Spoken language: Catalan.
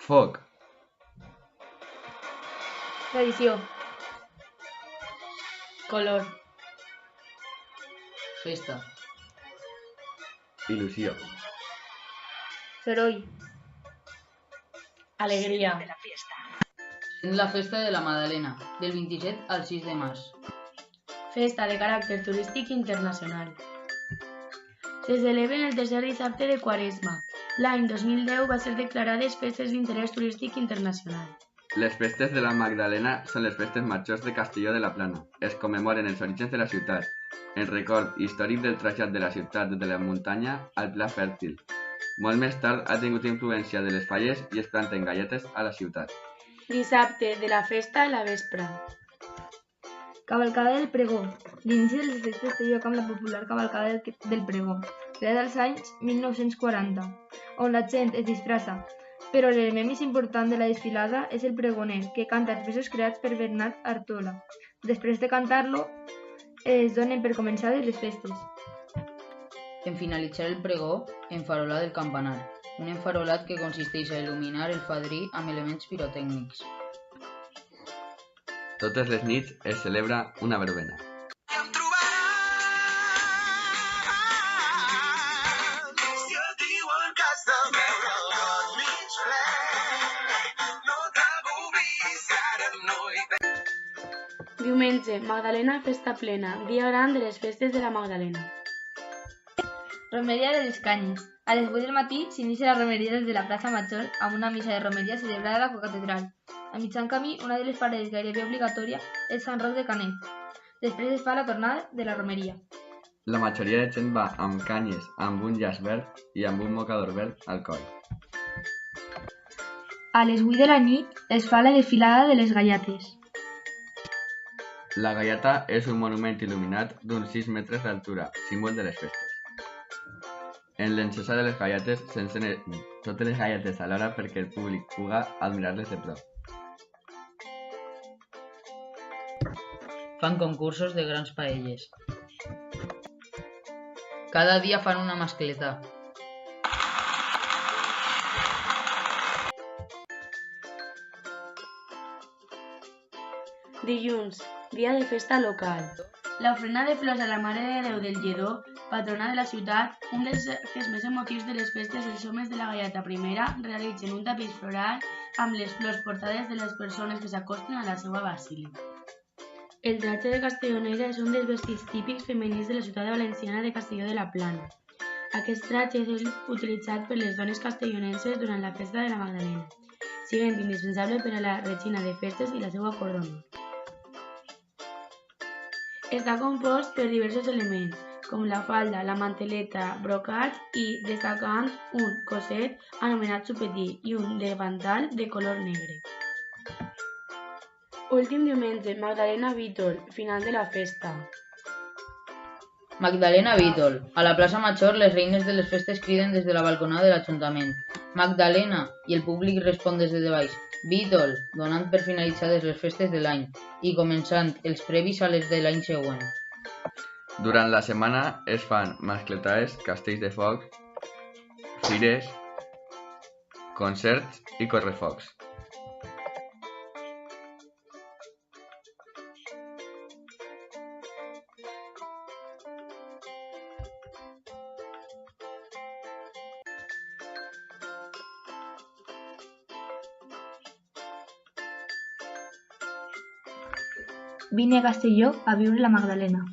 Foc, Tradició. Color. Festa. il·lusió, Soroll. Alegria. Sent la festa de la Magdalena, del 27 al 6 de març. Festa de caràcter turístic internacional. Se celebra el tercer dissabte de Quaresma. L'any 2010 va ser declarades festes d'interès turístic internacional. Les festes de la Magdalena són les festes majors de Castelló de la Plana. Es commemoren els orígens de la ciutat, en record històric del trasllat de la ciutat de la muntanya al Pla Fèrtil. Molt més tard ha tingut influència de les falles i es planten galletes a la ciutat. Dissabte de la festa a la vespra. Cavalcada del Pregó. L'inici de les festes té lloc amb la popular cavalcada del Pregó, creada als anys 1940, on la gent es disfressa. Però l'element més important de la desfilada és el pregoner, que canta els versos creats per Bernat Artola. Després de cantar-lo, es donen per començades les festes. En finalitzar el pregó, enfarolar del campanar. Un enfarolat que consisteix a il·luminar el fadrí amb elements pirotècnics. Totes les nits es celebra una verbena. Diumenge, Magdalena, festa plena, dia gran de les festes de la Magdalena. Romeria de les Canyes. A les 8 del matí s'inicia la romeria des de la plaça Major amb una missa de romeria celebrada a la catedral. A mitjan camí, una de les parades gairebé obligatòria és Sant Roc de Canet. Després es fa la tornada de la romeria. La majoria de gent va amb canyes, amb un llaç verd i amb un mocador verd al coll. A les 8 de la nit es fa la desfilada de les gaiates. La gaiata és un monument il·luminat d'uns 6 metres d'altura, símbol de les festes. En l'encesa de les gaiates s'encenen totes les gaiates alhora perquè el públic puga admirar-les de prop. Fan concursos de grans paelles. Cada dia fan una mascleta. Dilluns, dia de festa local. L'ofrena de flors a la Mare de Déu del Lledó, patrona de la ciutat, un dels actes més emotius de les festes, els homes de la Gaiata Primera realitzen un tapís floral amb les flors portades de les persones que s'acosten a la seva basílica. El tratge de castellonera és un dels vestits típics femenins de la ciutat valenciana de Castelló de la Plana. Aquest tratge és utilitzat per les dones castellonenses durant la festa de la Magdalena, sent indispensable per a la regina de festes i la seva cordona. Està compost per diversos elements, com la falda, la manteleta, brocat i, destacant, un coset anomenat supetí i un davantal de color negre. Últim diumenge, Magdalena Vítol, final de la festa. Magdalena Vítol. A la plaça Major, les reines de les festes criden des de la balconada de l'Ajuntament. Magdalena, i el públic respon des de baix. Vítol, donant per finalitzades les festes de l'any i començant els previs a les de l'any següent. Durant la setmana es fan mascletades, castells de foc, fires, concerts i correfocs. Vine a Castelló a viure la Magdalena.